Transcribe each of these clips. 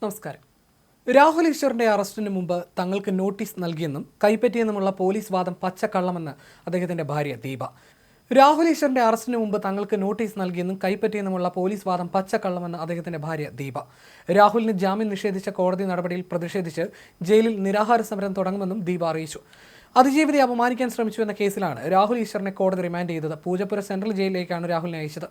നമസ്കാരം. രാഹുൽ ഈശ്വറിന്റെ അറസ്റ്റിന് മുമ്പ് തങ്ങൾക്ക് നോട്ടീസ് നൽകിയെന്നും കൈപ്പറ്റിയെന്നുമുള്ള പോലീസ് വാദം പച്ചക്കള്ളമെന്ന് അദ്ദേഹത്തിന്റെ ഭാര്യ ദീപ. രാഹുൽ ഈശ്വറിന്റെ അറസ്റ്റിന് മുമ്പ് തങ്ങൾക്ക് നോട്ടീസ് നൽകിയെന്നും കൈപ്പറ്റിയെന്നുമുള്ള പോലീസ് വാദം പച്ചക്കള്ളമെന്ന് അദ്ദേഹത്തിന്റെ ഭാര്യ ദീപ. രാഹുലിന് ജാമ്യം നിഷേധിച്ച കോടതി നടപടിയിൽ പ്രതിഷേധിച്ച് ജയിലിൽ നിരാഹാര സമരം തുടങ്ങുമെന്നും ദീപ അറിയിച്ചു. അതിജീവിതയെ അപമാനിക്കാൻ ശ്രമിച്ചു എന്ന കേസിലാണ് രാഹുൽ ഈശ്വറിനെ കോടതി റിമാൻഡ് ചെയ്തത്. പൂജപ്പുര സെൻട്രൽ ജയിലിലേക്കാണ് രാഹുലിനെ അയച്ചത്.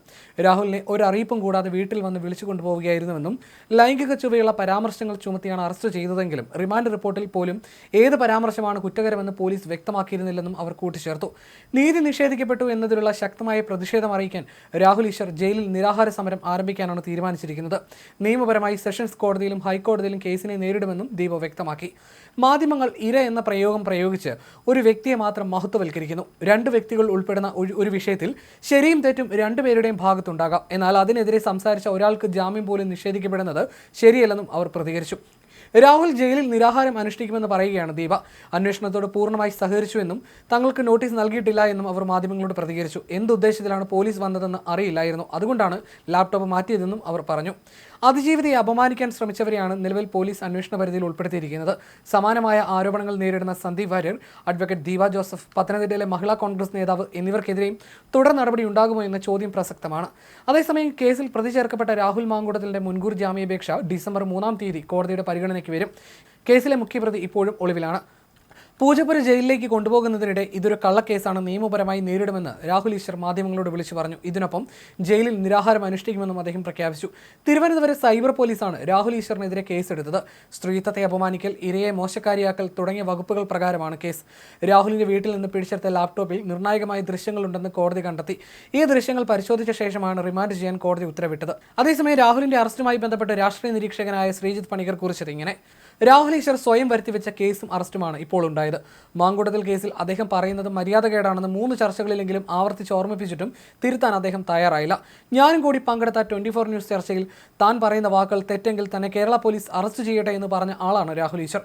രാഹുലിനെ ഒരറിയിപ്പും കൂടാതെ വീട്ടിൽ വന്ന് വിളിച്ചു കൊണ്ടുപോവുകയായിരുന്നുവെന്നും ലൈംഗിക ചുവയുള്ള പരാമർശങ്ങൾ ചുമത്തിയാണ് അറസ്റ്റ് ചെയ്തതെങ്കിലും റിമാൻഡ് റിപ്പോർട്ടിൽ പോലും ഏത് പരാമർശമാണ് കുറ്റകരമെന്ന് പോലീസ് വ്യക്തമാക്കിയിരുന്നില്ലെന്നും അവർ കൂട്ടിച്ചേർത്തു. നീതി നിഷേധിക്കപ്പെട്ടു എന്നതിലുള്ള ശക്തമായ പ്രതിഷേധം അറിയിക്കാൻ രാഹുൽ ഈശ്വർ ജയിലിൽ നിരാഹാര സമരം ആരംഭിക്കാനാണ് തീരുമാനിച്ചിരിക്കുന്നത്. നിയമപരമായി സെഷൻസ് കോടതിയിലും ഹൈക്കോടതിയിലും കേസിനെ നേരിടുമെന്നും ദീപ വ്യക്തമാക്കി. മാധ്യമങ്ങൾ ഇര എന്ന പ്രയോഗം പ്രയോഗിച്ച് ഒരു വ്യക്തിയെ മാത്രം മഹത്വവൽക്കരിക്കുന്നു. രണ്ട് വ്യക്തികൾ ഉൾപ്പെടുന്ന ഒരു വിഷയത്തിൽ ശരിയും തെറ്റും രണ്ടുപേരുടെയും ഭാഗത്തുണ്ടാകാം. എന്നാൽ അതിനെതിരെ സംസാരിച്ച ഒരാൾക്ക് ജാമ്യം പോലും നിഷേധിക്കപ്പെടുന്നത് ശരിയല്ലെന്നും അവർ പ്രതികരിച്ചു. രാഹുൽ ജയിലിൽ നിരാഹാരം അനുഷ്ഠിക്കുമെന്ന് പറയുകയാണ് ദീപ. അന്വേഷണത്തോട് പൂർണ്ണമായി സഹകരിച്ചുവെന്നും തങ്ങൾക്ക് നോട്ടീസ് നൽകിയിട്ടില്ല എന്നും അവർ മാധ്യമങ്ങളോട് പ്രതികരിച്ചു. എന്തുദ്ദേശത്തിലാണ് പോലീസ് വന്നതെന്ന് അറിയില്ലായിരുന്നു, അതുകൊണ്ടാണ് ലാപ്ടോപ്പ് മാറ്റിയതെന്നും അവർ പറഞ്ഞു. അതിജീവിതയെ അപമാനിക്കാൻ ശ്രമിച്ചവരെയാണ് നിലവിൽ പോലീസ് അന്വേഷണ പരിധിയിൽ ഉൾപ്പെടുത്തിയിരിക്കുന്നത്. സമാനമായ ആരോപണങ്ങൾ നേരിടുന്ന സന്ദീപ് വാര്യർ, അഡ്വക്കേറ്റ് ദീപ ജോസഫ്, പത്തനംതിട്ടയിലെ മഹിളാ കോൺഗ്രസ് നേതാവ് എന്നിവർക്കെതിരെയും തുടർ നടപടി ഉണ്ടാകുമോ എന്ന ചോദ്യം പ്രസക്തമാണ്. അതേസമയം കേസിൽ പ്രതി ചേർക്കപ്പെട്ട രാഹുൽ മാങ്കൂട്ടത്തിലിന്റെ മുൻകൂർ ജാമ്യാപേക്ഷ ഡിസംബർ 3-ാം തീയതി കോടതിയുടെ പരിഗണനയ്ക്ക് വരും. കേസിലെ മുഖ്യപ്രതി ഇപ്പോഴും ഒളിവിലാണ്. പൂജപ്പുര ജയിലിലേക്ക് കൊണ്ടുപോകുന്നതിനിടെ ഇതൊരു കള്ളക്കേസാണ്, നിയമപരമായി നേരിടുമെന്ന് രാഹുൽ ഈശ്വർ മാധ്യമങ്ങളോട് വിളിച്ചു പറഞ്ഞു. ഇതിനൊപ്പം ജയിലിൽ നിരാഹാരം അനുഷ്ഠിക്കുമെന്നും അദ്ദേഹം പ്രഖ്യാപിച്ചു. തിരുവനന്തപുരം സൈബർ പോലീസാണ് രാഹുൽ ഈശ്വറിനെതിരെ കേസെടുത്തത്. സ്ത്രീത്വത്തെ അപമാനിക്കൽ, ഇരയെ മോശക്കാരിയാക്കൽ തുടങ്ങിയ വകുപ്പുകൾ പ്രകാരമാണ് കേസ്. രാഹുലിന്റെ വീട്ടിൽ നിന്ന് പിടിച്ചെടുത്ത ലാപ്ടോപ്പിൽ നിർണായകമായ ദൃശ്യങ്ങളുണ്ടെന്ന് കോടതി കണ്ടെത്തി. ഈ ദൃശ്യങ്ങൾ പരിശോധിച്ച ശേഷമാണ് റിമാൻഡ് ചെയ്യാൻ കോടതി ഉത്തരവിട്ടത്. അതേസമയം രാഹുലിന്റെ അറസ്റ്റുമായി ബന്ധപ്പെട്ട് രാഷ്ട്രീയ നിരീക്ഷകനായ ശ്രീജിത്ത് പണിക്കർ കുറിച്ചത് ഇങ്ങനെ: രാഹുൽ ഈശ്വർ സ്വയം വരുത്തിവെച്ച കേസും അറസ്റ്റുമാണ് ഇപ്പോൾ ഉണ്ടായത്. മാങ്കൂട്ടത്തിൽ കേസിൽ അദ്ദേഹം പറയുന്നത് മര്യാദകേടാണെന്ന് 3 ചർച്ചകളിലെങ്കിലും ആവർത്തിച്ച് ഓർമ്മിപ്പിച്ചിട്ടും തിരുത്താൻ അദ്ദേഹം തയ്യാറായില്ല. ഞാനും കൂടി പങ്കെടുത്ത 24 ന്യൂസ് ചർച്ചയിൽ താൻ പറയുന്ന വാക്കുകൾ തെറ്റെങ്കിൽ തന്നെ കേരള പോലീസ് അറസ്റ്റ് ചെയ്യട്ടെ എന്ന് പറഞ്ഞ ആളാണ് രാഹുൽ ഈശ്വർ.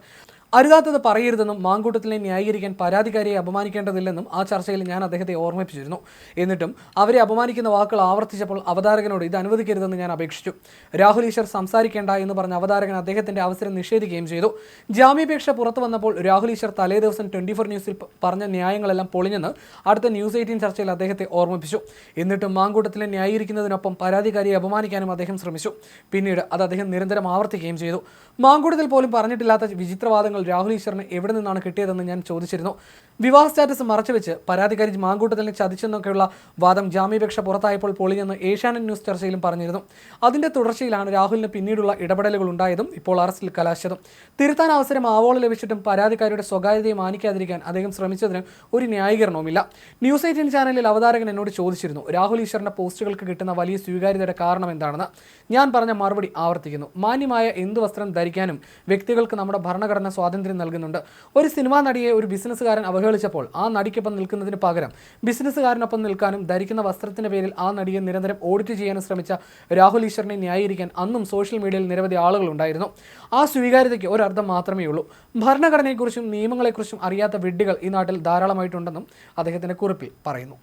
അരുതാത്തത് പറയരുതെന്നും മാങ്കൂട്ടത്തിനെ ന്യായീകരിക്കാൻ പരാതിക്കാരിയെ അപമാനിക്കേണ്ടതില്ലെന്നും ആ ചർച്ചയിൽ ഞാൻ അദ്ദേഹത്തെ ഓർമ്മിപ്പിച്ചിരുന്നു. എന്നിട്ടും അവരെ അപമാനിക്കുന്ന വാക്കുകൾ ആവർത്തിച്ചപ്പോൾ അവതാരകനോട് ഇത് അനുവദിക്കരുതെന്ന് ഞാൻ അപേക്ഷിച്ചു. രാഹുൽ ഈശ്വർ സംസാരിക്കേണ്ട എന്ന് പറഞ്ഞ അവതാരകൻ അദ്ദേഹത്തിന്റെ അവസരം നിഷേധിക്കുകയും ചെയ്തു. ജാമ്യാപേക്ഷ പുറത്തു വന്നപ്പോൾ രാഹുൽ ഈശ്വർ തലേ ദിവസം 24 ന്യൂസിൽ പറഞ്ഞ ന്യായങ്ങളെല്ലാം പൊളിഞ്ഞെന്ന് അടുത്ത ന്യൂസ് 18 ചർച്ചയിൽ അദ്ദേഹത്തെ ഓർമ്മിപ്പിച്ചു. എന്നിട്ടും മാങ്കൂട്ടത്തിനെ ന്യായീകരിക്കുന്നതിനൊപ്പം പരാതിക്കാരിയെ അപമാനിക്കാനും അദ്ദേഹം ശ്രമിച്ചു. പിന്നീട് അത് അദ്ദേഹം നിരന്തരം ആവർത്തിക്കുകയും ചെയ്തു. മാങ്കൂട്ടത്തിൽ പോലും പറഞ്ഞിട്ടില്ലാത്ത വിചിത്രവാദങ്ങൾ രാഹുൽ ഈശ്വറിന് എവിടെ നിന്നാണ് കിട്ടിയതെന്ന് ഞാൻ ചോദിച്ചിരുന്നു. വിവാഹ സ്റ്റാറ്റസ് മറച്ചുവെച്ച് പരാതിക്കാരി മാങ്കൂട്ടത്തിനെ ചതിച്ചെന്നൊക്കെയുള്ള വാദം ജാമ്യാപേക്ഷ പുറത്തായപ്പോൾ പൊളിഞ്ഞെന്ന് ഏഷ്യാനെറ്റ് ന്യൂസ് ചർച്ചയിലും പറഞ്ഞിരുന്നു. അതിന്റെ തുടർച്ചയിലാണ് രാഹുലിന് പിന്നീടുള്ള ഇടപെടലുകൾ ഉണ്ടായതും ഇപ്പോൾ അറസ്റ്റിൽ കലാശിച്ചതും. തിരുത്താൻ അവസരം ആവോളം ലഭിച്ചിട്ടും പരാതിക്കാരിയുടെ സ്വകാര്യതയെ മാനിക്കാതിരിക്കാൻ അദ്ദേഹം ശ്രമിച്ചതിന് ഒരു ന്യായീകരണവുമില്ല. ന്യൂസ് 18 ചാനലിൽ അവതാരകൻ എന്നോട് ചോദിച്ചിരുന്നു, രാഹുൽ ഈശ്വറിന്റെ പോസ്റ്റുകൾക്ക് കിട്ടുന്ന വലിയ സ്വീകാര്യതയുടെ കാരണം എന്താണെന്ന്. ഞാൻ പറഞ്ഞ മറുപടി ആവർത്തിക്കുന്നു: മാന്യമായ എന്ത് വസ്ത്രം ധരിക്കാനും വ്യക്തികൾക്ക് നമ്മുടെ ഭരണഘടന സ്വാതന്ത്ര്യം നൽകുന്നുണ്ട്. ഒരു സിനിമാ നടിയെ ഒരു ബിസിനസ്സുകാരൻ അവഹേളിച്ചപ്പോൾ ആ നടിക്കൊപ്പം നിൽക്കുന്നതിന് പകരം ബിസിനസ്സുകാരനൊപ്പം നിൽക്കാനും ധരിക്കുന്ന വസ്ത്രത്തിന്റെ പേരിൽ ആ നടിയെ നിരന്തരം ഓഡിറ്റ് ചെയ്യാനും ശ്രമിച്ച രാഹുൽ ഈശ്വറിനെ ന്യായീകരിക്കാൻ അന്നും സോഷ്യൽ മീഡിയയിൽ നിരവധി ആളുകൾ ഉണ്ടായിരുന്നു. ആ സ്വീകാര്യതയ്ക്ക് ഒരർത്ഥം മാത്രമേ ഉള്ളൂ. ഭരണഘടനയെക്കുറിച്ചും നിയമങ്ങളെക്കുറിച്ചും അറിയാത്ത വിഡ്ഢികൾ ഈ നാട്ടിൽ ധാരാളമായിട്ടുണ്ടെന്നും അദ്ദേഹത്തിന്റെ കുറിപ്പിൽ പറയുന്നു.